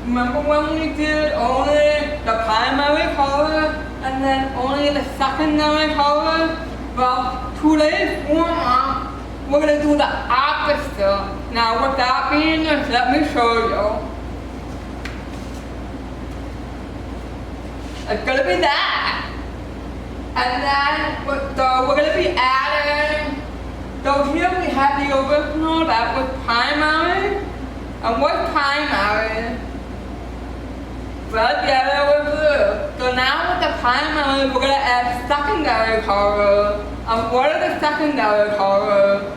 Remember when we did only the primary color and then only the secondary color? Well, today's warm-up, we're going to do the opposite. Now what that means is, let me show you. It's going to be that. And then we're going to be adding, so here we have the original that was primary. And what's primary? Red, yellow, and blue. So now with the primary, we're going to add secondary color. And what are the secondary colors?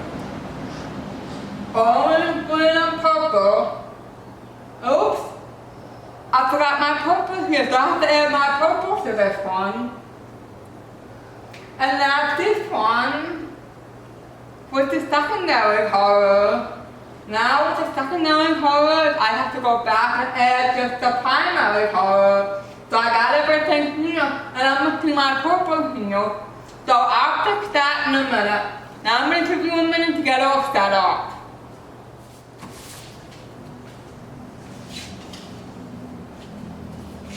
Orange, green, and purple. Oops. I forgot my purple here, so I have to add my purple to this one. And now this one with the secondary color. Now with the secondary color, I have to go back and add just the primary color. So I got everything here, and I'm mixing my purple here. So I'll fix that in a minute. Now I'm going to give you a minute to get all set up.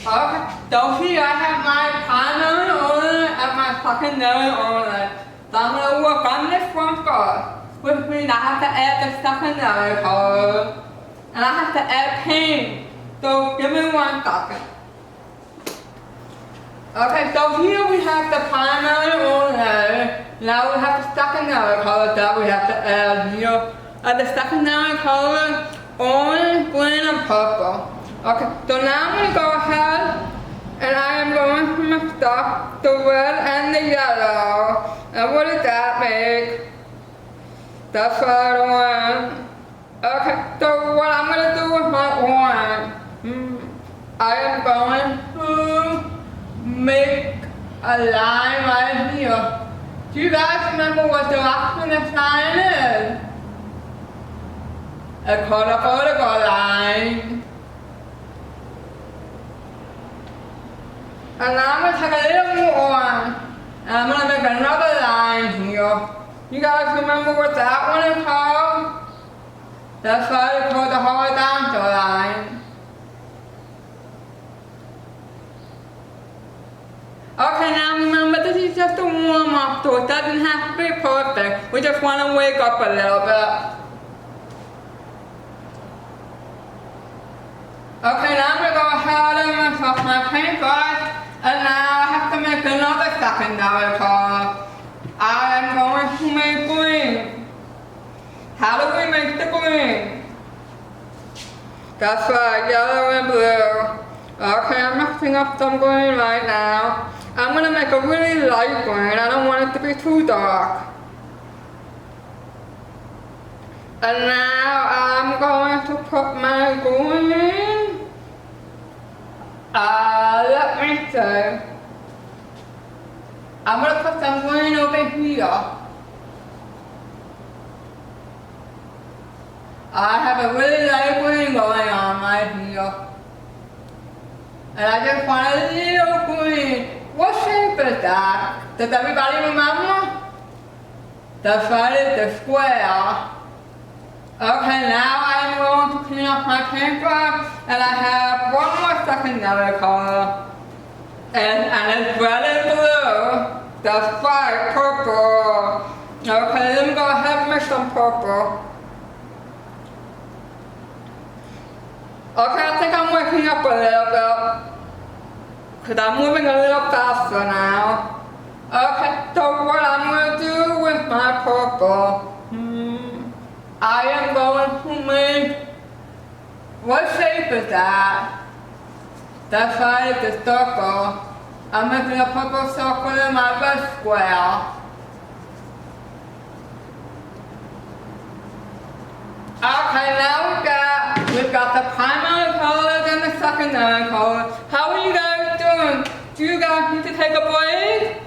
Okay, so here I have my primary ornament and my secondary ornament. So I'm going to work on this one first. Which means I have to add the secondary color. And I have to add paint. So give me 1 second. Okay, so here we have the primary ornament. Now we have the secondary color that we have to add here. And the secondary color, orange, green, and purple. Okay, so now I'm going to go ahead and I am going to mix up the red and the yellow. And what does that make? That's what I want. Okay, so what I'm going to do with my orange, I am going to make a line right here. Do you guys remember what direction this line is? It's called a vertical line. And now I'm going to take a little more orange, and I'm going to make another line here. You guys remember what that one is called? That's why it's called the horizontal line. Okay, now remember this is just a warm-up, so it doesn't have to be perfect. We just want to wake up a little bit. Okay, now I'm going to go ahead and mix up my paintbrush. And now I have to make another secondary color. I am going to make green. How do we make the green? That's right, yellow and blue. Okay, I'm mixing up some green right now. I'm going to make a really light green. I don't want it to be too dark. And now I'm going to put my green. Let me see. I'm going to put some green over here. I have a really light green going on right here. And I just want a little green. What shape is that? Does everybody remember? That's right, it's a square. Okay, now I'm going to clean up my paintbrush, and I have one more secondary color. And it's red and blue. That's right, purple. Okay, let me go ahead and mix some purple. Okay, I think I'm waking up a little bit. Because I'm moving a little faster now. Okay, so what I'm going to do with my purple. I am going to make, what shape is that? That's right, it's a circle. I'm making a purple circle in my red square. Okay, now we've got the primary colors and the secondary colors. How are you guys doing? Do you guys need to take a break?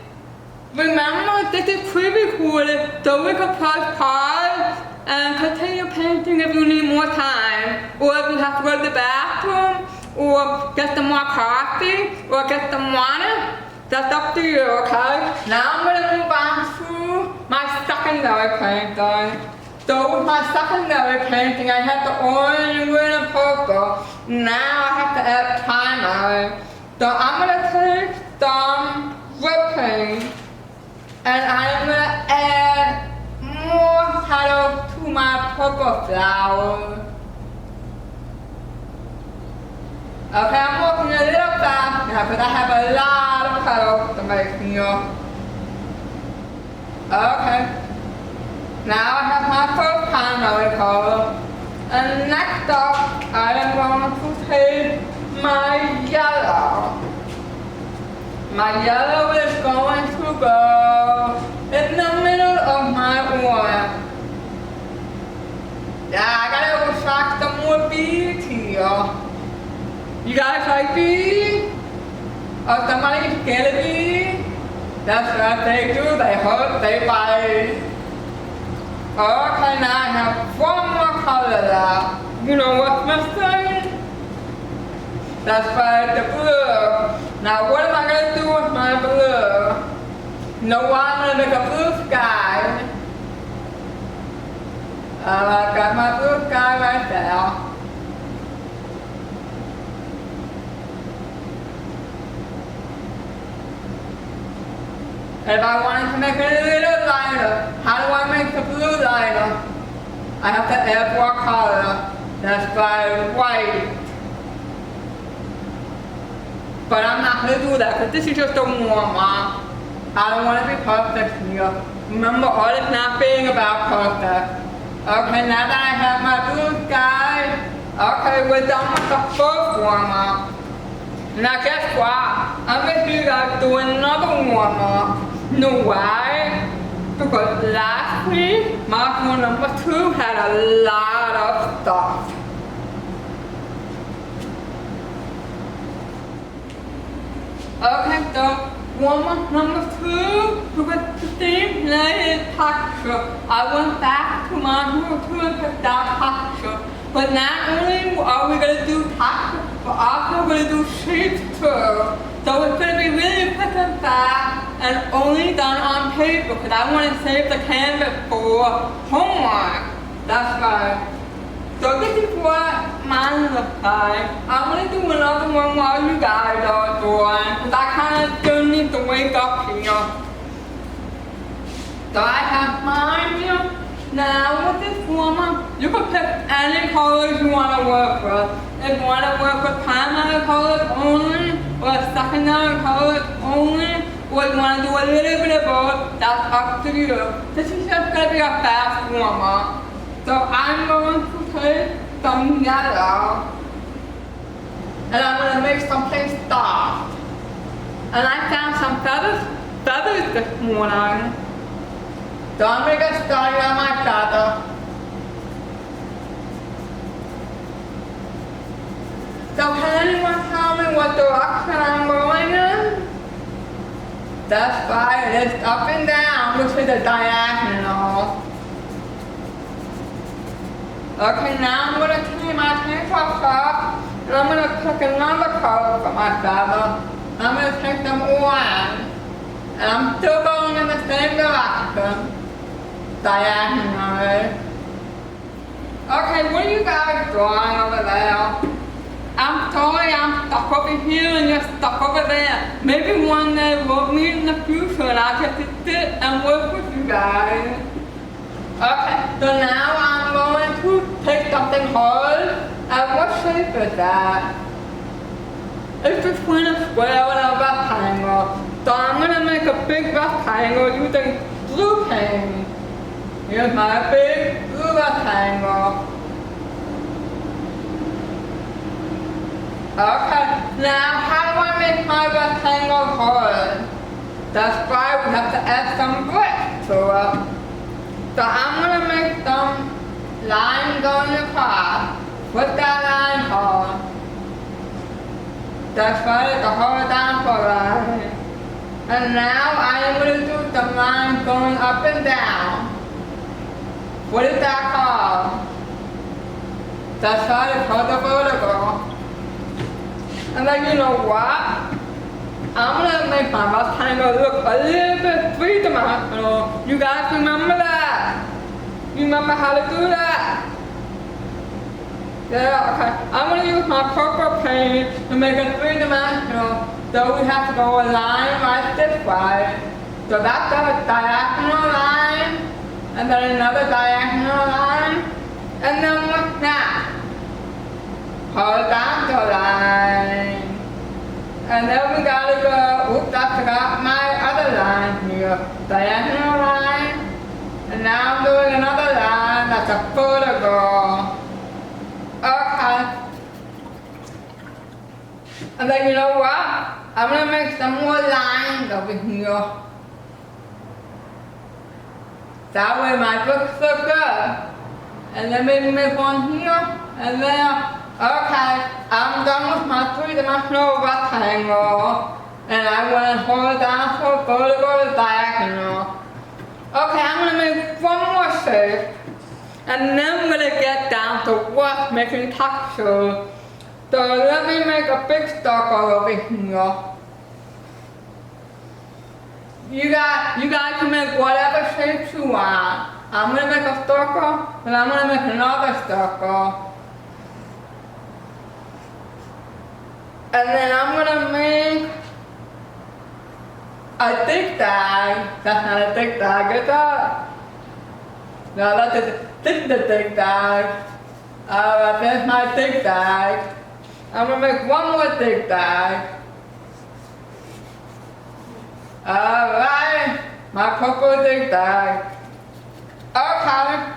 Remember, this is pre-recorded, so we can press pause and continue painting if you need more time, or if you have to go to the bathroom, or get some more coffee, or get some water. That's up to you, okay? Now I'm going to move on to my secondary painting. So with my secondary painting, I have the orange, green, and purple. Now I have to add primary. So I'm gonna take some whipped cream and I'm gonna add more color to my purple flower. Okay, I'm working a little fast now because I have a lot of color to make here. Okay. Now I have my first primary color. And next up, I am going to take my yellow. My yellow is going to go in the middle of my orange. Yeah, I gotta attract some more beads here. You guys like beads? Or somebody scared of beads? That's what they do, they hurt, they bite. Okay, now I have one more color left. You know what's missing? That's right, the blue. Now what am I going to do with my blue? You know what? I'm going to make a blue sky. I've got my blue sky right there. If I wanted to make it a little lighter, how do I make the blue lighter? I have to add more color. That's by white. But I'm not going to do that because this is just a warm-up. I don't want to be perfect here. Remember, art is not being about perfect. Okay, now that I have my blue sky, okay, we're done with the first warm-up. Now guess what? I'm going to do another warm-up. You know why? Because last week, module number 2 had a lot of stuff. Okay, so warm-up number 2, because the same layer texture. I went back to module 2 and picked out texture. But not only are we going to do texture, we're also going to do shapes too. So it's going to be really quick and fast and only done on paper because I want to save the canvas for homework. That's right. So this is what mine looks like. I'm going to do another one while you guys are doing because I kind of still need to wake up here. So I have mine here. Now with this warmer, you can pick any colors you want to work with. If you want to work with primary colors only, or secondary colors only, or you want to do a little bit of both, that's up to you. This is just going to be a fast warm-up. So I'm going to take some yellow, and I'm going to make something soft. And I found some feathers this morning. So I'm going to get started on my feather. So can anyone tell me what direction I'm going in? That's right, it's up and down, which is a diagonal. Okay, now I'm going to take my paintbrush up, and I'm going to pick another color for my feather. I'm going to take some orange, and I'm still going in the same direction, diagonally. Okay, what are you guys drawing over there? I'm sorry I'm stuck over here and you're stuck over there. Maybe one day we'll meet in the future and I'll get to sit and work with you guys. Okay, so now I'm going to take something hard. And what shape is that? It's between a square and a rectangle. So I'm going to make a big rectangle using blue paint. Here's my big blue rectangle. Okay, now how do I make my rectangle hard? That's why we have to add some bricks to it. So I'm going to make some lines going across. Put that line hard. That's right, it's a horizontal line. And now I am going to do some lines going up and down. What is that called? That's right, it's called the vertical. And then you know what? I'm gonna make my rectangle look a little bit three-dimensional. You guys remember that? You remember how to do that? Yeah, okay. I'm going to use my purple paint to make it three-dimensional. So we have to go a line right this way. So that's a diagonal line, and then another diagonal line, and then what's that? Horizontal line. And then we gotta go, oops, I forgot my other line here. Diagonal line, and now I'm doing another line that's a vertical. Okay. And then you know what? I'm gonna make some more lines over here. That way my books look good. And then maybe make one here, and then, okay, I'm done with my three-dimensional rectangle. And I went horizontal, vertical, diagonal. Okay, I'm gonna make one more shape. And then I'm gonna get down to work making textures. So let me make a big circle over here. You guys can make whatever shapes you want. I'm gonna make a circle, and I'm gonna make another circle. And then I'm gonna make a zigzag. That's not a zigzag, is that? No, this is the zigzag. Alright, there's my zigzag. I'm gonna make one more zigzag. Alright, my purple zigzag. Okay,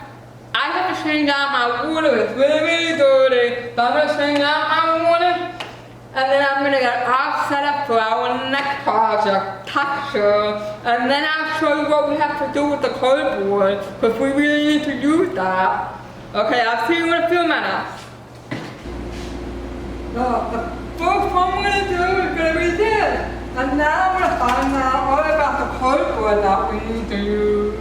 I have to change out my water. It's really, really dirty. So I'm gonna change out my water. And then I'm gonna get all set up for our next project, texture. And then I'll show you what we have to do with the cardboard, because we really need to use that. Okay, I'll see you in a few minutes. So the first one we're gonna do is gonna be this. And now I'm gonna find out all about the cardboard that we need to use.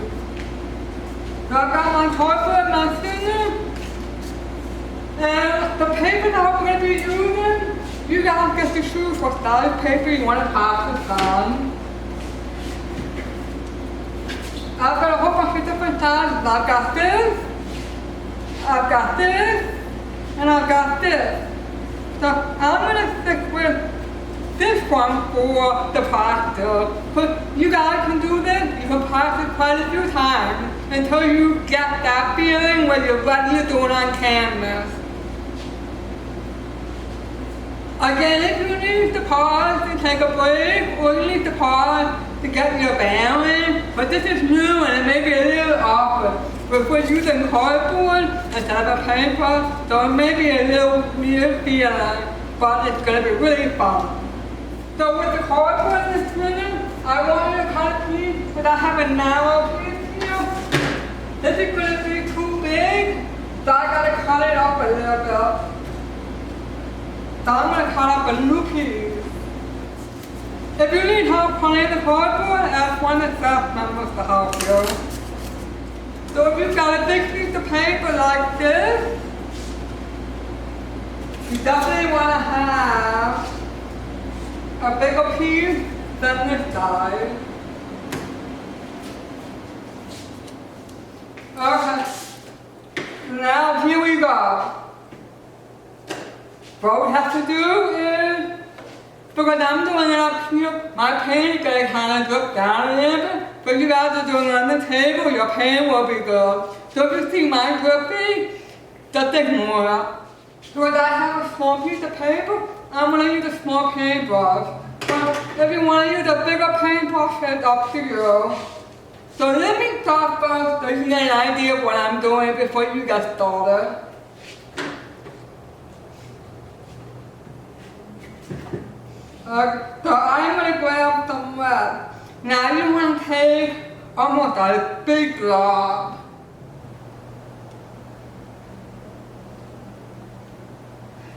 So I got my cardboard, my scissors, and the paper that we're gonna be using. You guys get to choose what style of paper you want to pass this on. I've got a whole bunch of different sizes. I've got this, I've got this, and I've got this. So I'm going to stick with this one for the pasta. But you guys can do this. You can practice it quite a few times until you get that feeling when you're ready to do it on canvas. Again, if you need to pause to take a break, or you need to pause to get your balance, but this is new and it may be a little awkward. But we're using cardboard instead of paper, so it may be a little weird feeling, but it's going to be really fun. So with the cardboard in this minute, I want you to cut a piece, but I have a narrow piece here. This is going to be too big, so I got to cut it up a little bit. So I'm going to cut up a new piece. If you need help cutting the cardboard, ask one of the staff members to help you. So if you've got a big piece of paper like this, you definitely want to have a bigger piece than this side. Okay. Now here we go. What we have to do is, because I'm doing it up here, my paint is going to kind of drip down a little bit, but you guys are doing it on the table, your paint will be good. So if you see mine dripping, just ignore it. Because I have a small piece of paper, I'm going to use a small paintbrush. But if you want to use a bigger paintbrush, it's up to you. So let me start first so you get an idea of what I'm doing before you get started. So I'm going to grab some red. Now you want to take almost a big blob.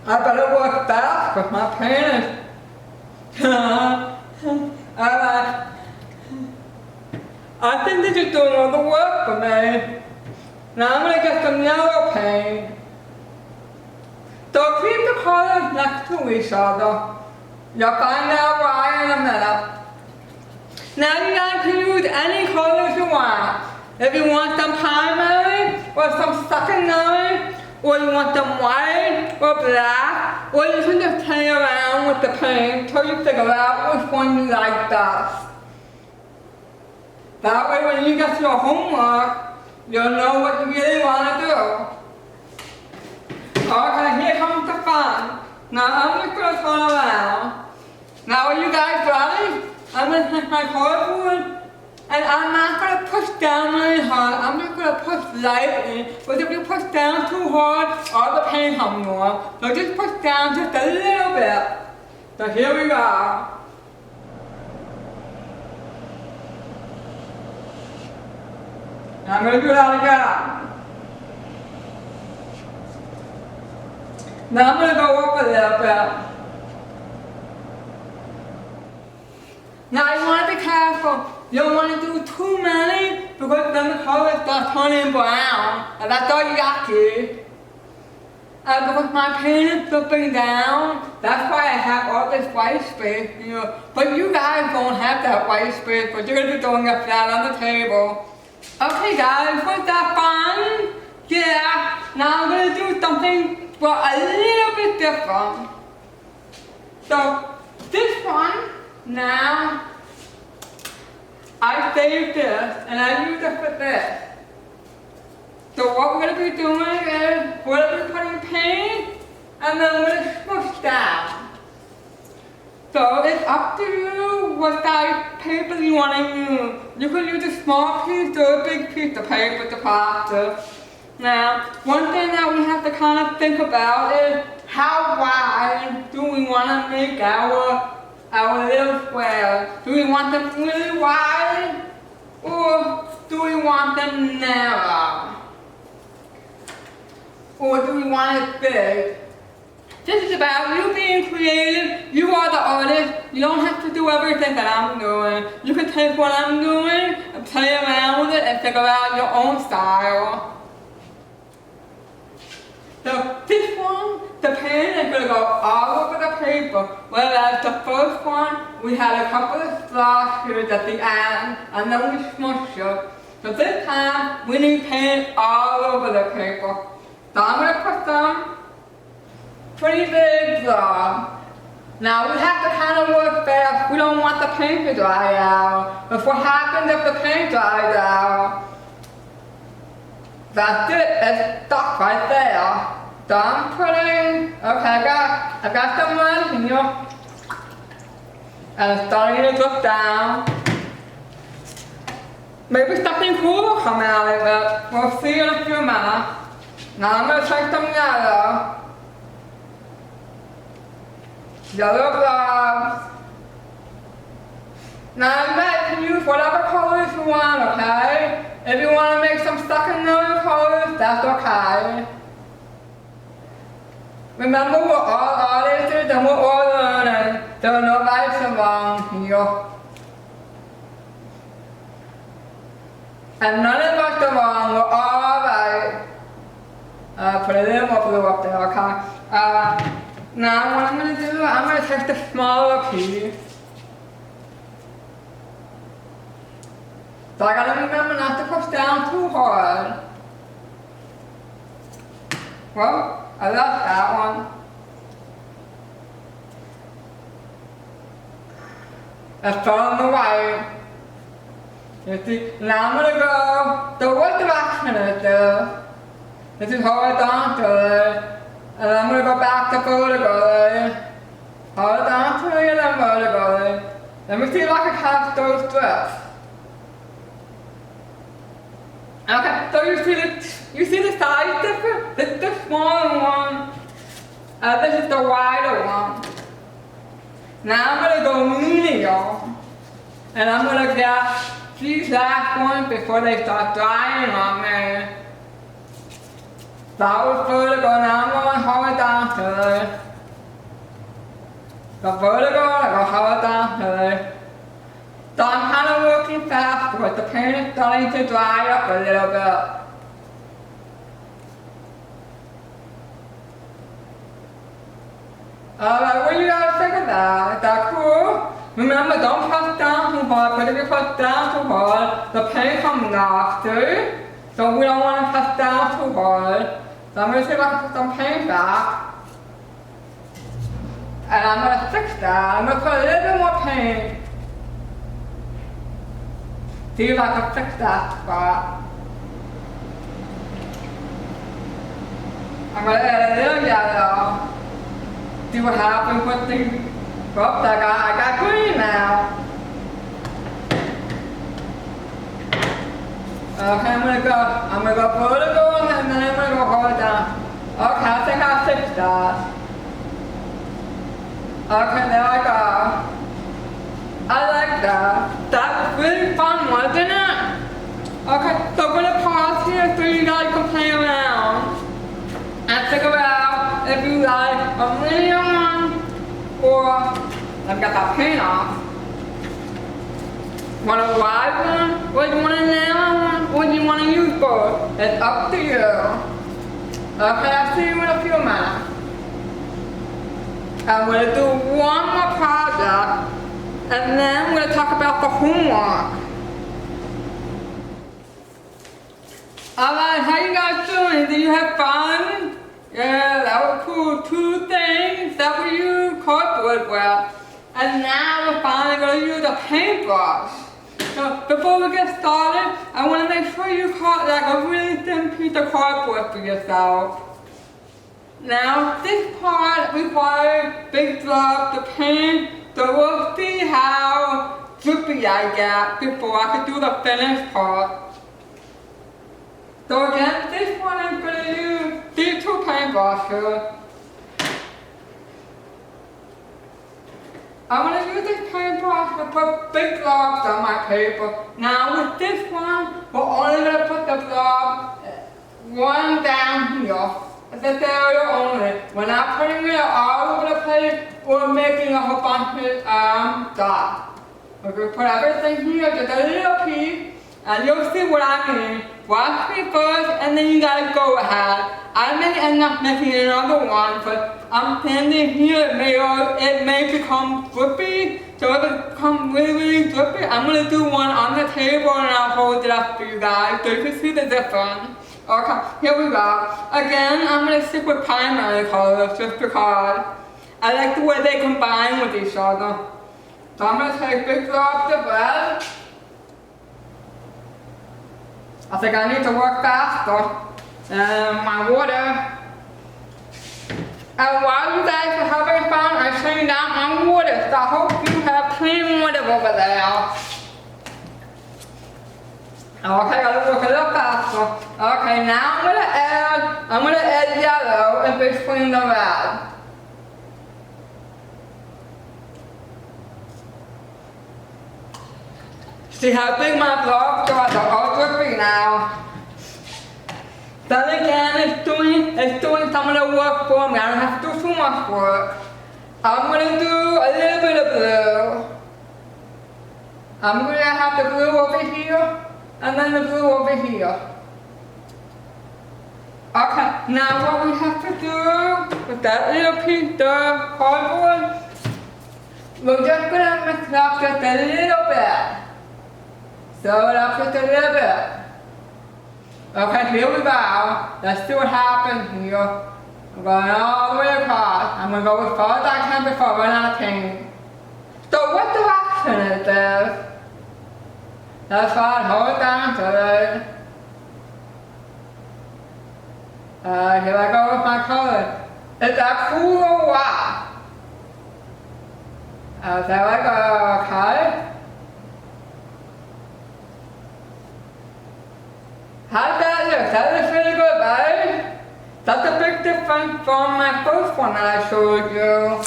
I better work fast because my paint is... Alright. I think this is doing all the work for me. Now I'm going to get some yellow paint. So keep the colors next to each other. You'll find out why in a minute. Now you guys can use any colors you want. If you want some primary, or some sucking going, or you want them white or black, or you can just play around with the paint until you figure out which one you like best. That way when you get to your homework, you'll know what you really want to do. Okay, here comes the fun. Now I'm just going to turn around. Now are you guys ready? I'm going to take my cardboard, and I'm not going to push down really hard. I'm just going to push lightly. But if you push down too hard, all the paint comes off. So just push down just a little bit. So here we go. I'm going to do that again. Now I'm going to go up a little bit. Now you want to be careful. You don't want to do too many because then the color starts turning brown. And that's all yucky. And because my paint is dripping down, that's why I have all this white space here. But you guys don't have that white space, but you're going to be doing it flat on the table. Okay guys, was that fun? Yeah, now I'm going to do something well, a little bit different. So, this one, now, I saved this, and I use it for this. So what we're going to be doing is, we're going to be putting paint, and then we're going to smush down. So it's up to you what size paper you want to use. You can use a small piece or a big piece of paper to plaster. Now, one thing that we have to kind of think about is how wide do we want to make our little squares? Do we want them really wide or do we want them narrow? Or do we want it big? This is about you being creative. You are the artist. You don't have to do everything that I'm doing. You can take what I'm doing and play around with it and figure out your own style. So this one, the paint is going to go all over the paper, whereas the first one, we had a couple of splashes at the end, and then we smushed it. So this time, we need paint all over the paper. So I'm going to put some pretty big blobs. Now we have to kind of work fast. We don't want the paint to dry out. But what happens if the paint dries out? That's it, it's stuck right there. So I'm putting, okay, I got some mud here. And it's starting to drip down. Maybe something cool will come out of it. We'll see in a few minutes. Now I'm going to take some yellow. Yellow blobs. Now you guys can use whatever colors you want, okay? If you want to make some secondary colors, that's okay. Remember, we're all artists and we're all learning. There are no rights and wrongs here. And none of us are wrong, we're all right. Put a little more blue up there, okay? Now what I'm going to do, I'm going to take the smaller piece. So I gotta remember not to push down too hard. Well, I left that one. Let's put on the white. You see, now I'm gonna go, so what direction is this? This is horizontal. And I'm going to go back to vertically. Horizontally and then vertically. Let me see if I can catch those strips. Okay, so you see the size difference? This is the smaller one. This is the wider one. Now I'm going to go medium. And I'm going to get these last ones before they start drying on me. That was vertical, now I'm going horizontally. Go vertical, I go horizontally. So I'm kind of working fast because the paint is starting to dry up a little bit. Alright, what do you guys think of that? Is that cool? Remember, don't press down too hard, because if you press down too hard, the paint comes nasty. So we don't want to press down too hard. So I'm going to see if I can put some paint back. And I'm going to fix that. I'm going to put a little bit more paint. See if I can fix that spot. I'm going to add a little yellow. See what happens with the, oops, I got green now. Okay, I'm gonna go vertical and then I'm gonna go horizontal. Okay, I think I fixed that. Okay, there I go. I like that. That was really fun, wasn't it? Okay, so we're gonna pause here so you guys can play around and figure out if you like a linear one or I've got that paint off. Want a wide one, or you want a narrow one, or you want to use both? It's up to you. Okay, I'll see you in a few minutes. I'm going to do one more project, and then we're going to talk about the homework. Alright, how you guys doing? Did you have fun? Yeah, that was cool. 2 things that we use cardboard with. And now we're finally going to use a paintbrush. So before we get started, I want to make sure you cut like a really thin piece of cardboard for yourself. Now this part requires big drops of paint, so we'll see how drippy I get before I can do the finished part. So again, this one I'm going to use these 2 paintbrushes. I'm going to use this paintbrush to put big blobs on my paper. Now with this one, we're only going to put the blob one down here. This area only. We're not putting it all over the place. We're making a whole bunch of dots. We're going to put everything here, just a little piece, and you'll see what I mean. Watch me first, and then you guys go ahead. I may end up making another one, but I'm standing here, it may become drippy. So if it becomes really, really drippy, I'm going to do one on the table and I'll hold it up for you guys so you can see the difference. Okay, here we go. Again, I'm going to stick with primary colors just because I like the way they combine with each other. So I'm going to take big drops of red. I think I need to work faster. My water. And while you guys are having fun, I'm turning down my water. So I hope you have clean water over there. Okay, I gotta work a little faster. Okay, now I'm gonna add yellow in between the red. See how big my blobs are? They're all drippy now. Then again, it's doing some of the work for me. I don't have to do too much work. I'm gonna do a little bit of blue. I'm gonna have the blue over here, and then the blue over here. Okay, now what we have to do with that little piece of cardboard, we're just gonna mix it up just a little bit. Sew it up just a little bit. Okay, here we go. Let's see what happens here. I'm going all the way across. I'm going to go as far as I can before I run out of paint. So what direction is this? That's right, hold down to it. Here I go with my color. Is that cool or what? There I go, okay. How's that look? That looks really good, right? That's a big difference from my first one that I showed you.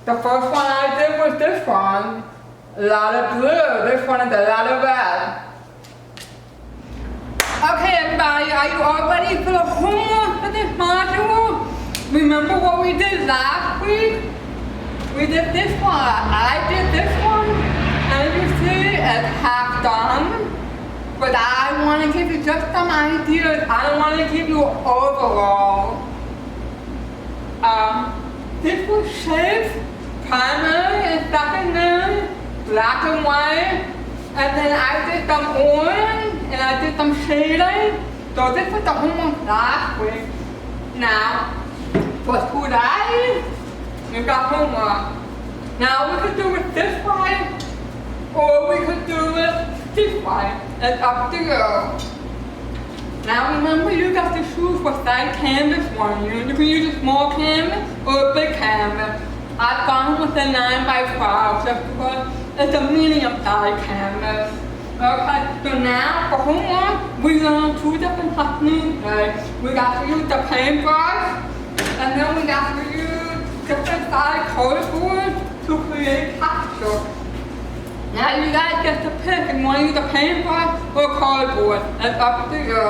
The first one I did was this one. A lot of blue. This one is a lot of red. Okay, everybody, are you all ready for the homework for this module? Remember what we did last week? We did this one. I did this one. And you see it's half done. But I want to give you just some ideas. I don't want to give you overall. This was shapes, primary and secondary, black and white. And then I did some orange and I did some shading. So this was the homework last week. Now, for today, we got homework. Now we could do it this way, or we could do it this way. It's up to you. Now remember, you got to choose what size canvas you want to use. You can use a small canvas or a big canvas. I've gone with a 9x12 just because it's a medium-sized canvas. Okay, so now for homework, we learn two different techniques. Right? We got to use the paintbrush, and then we got to use different size cardboard to create texture. Now you guys get to pick if you want to use a paintbrush or cardboard. It's up to you.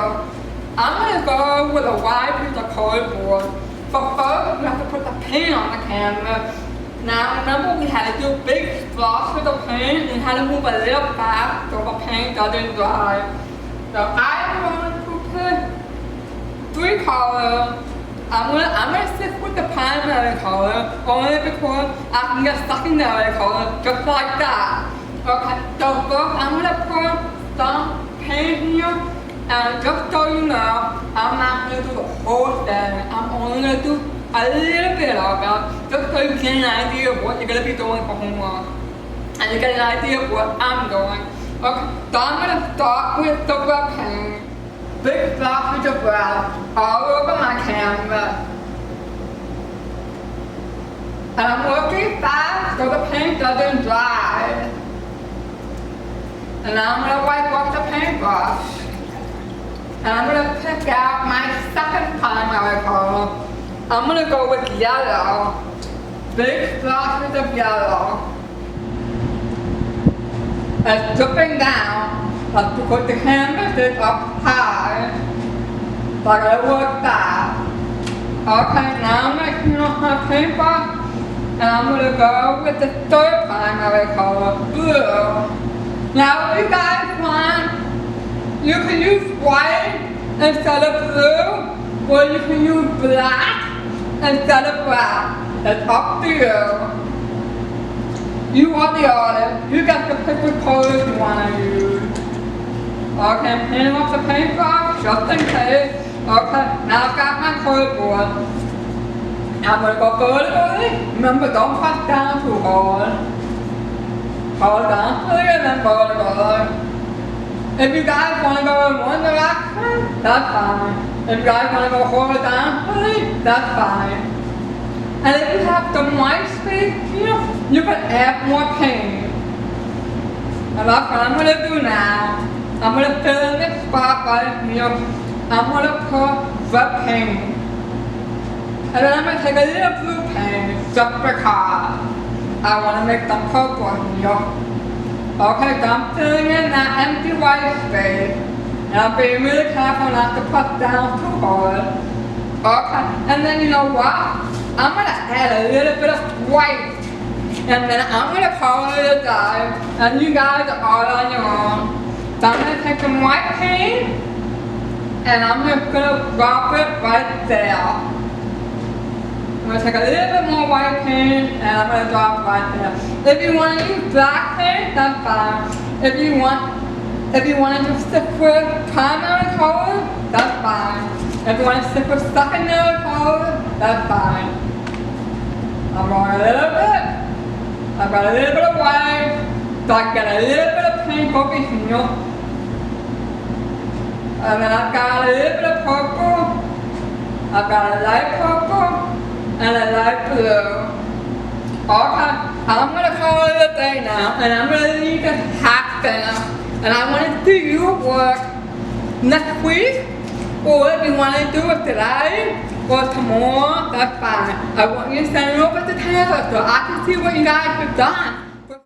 I'm going to go with a wide piece of cardboard. So first, we have to put the paint on the canvas. Now remember, we had to do big splotches of paint and had to move a little fast so the paint doesn't dry. So I'm going to pick 3 colors. I'm gonna stick with the primary color only because I can get secondary color just like that. Okay, so first I'm gonna put some paint here, and just so you know, I'm not gonna do the whole thing. I'm only gonna do a little bit of it, just so you get an idea of what you're gonna be doing for homework. And you get an idea of what I'm doing. Okay, so I'm gonna start with the red paint. Big splashes of red all over my canvas. And I'm working fast so the paint doesn't dry. And now I'm going to wipe off the paintbrush. And I'm going to pick out my second primary color. I'm going to go with yellow. Big splashes of yellow. And dripping down. That's because the canvas is up high. So I gotta work that. Okay, now I'm going to clean off my paintbrush. And I'm going to go with the third primary color, blue. Now if you guys want, you can use white instead of blue, or you can use black instead of black. It's up to you. You are the artist. You get to pick the colors you want to use. Okay, I'm cleaning off the paintbrush just in case. Okay, now I've got my cardboard. I'm going to go vertically. Remember, don't press down too hard. Horizontally and then vertically. If you guys want to go in one direction, that's fine. If you guys want to go horizontally, that's fine. And if you have some white space here, you can add more paint. And that's what I'm going to do now. I'm going to fill in this spot right here. I'm going to put red paint. And then I'm going to take a little blue paint just because I want to make some purple here. Okay, so I'm filling in that empty white space. And I'm being really careful not to press down too hard. Okay, and then you know what? I'm going to add a little bit of white. And then I'm going to color it a dye. And you guys are all on your own. So I'm going to take some white paint. And I'm just going to drop it right there. I'm going to take a little bit more white paint and I'm going to drop it right there. If you want to use black paint, that's fine. If you want to just stick with primary color, that's fine. If you want to stick with secondary color, that's fine. I'm going a little bit. I've got a little bit of white, so I can get a little bit of pink over here. And then I've got a little bit of purple. I've got a light purple. And a light blue. Okay, I'm going to call it a day now, and I'm going to leave it half finished. And I want to do your work next week, or if you want to do it today, or tomorrow, that's fine. I want you to send it over to Taylor so I can see what you guys have done.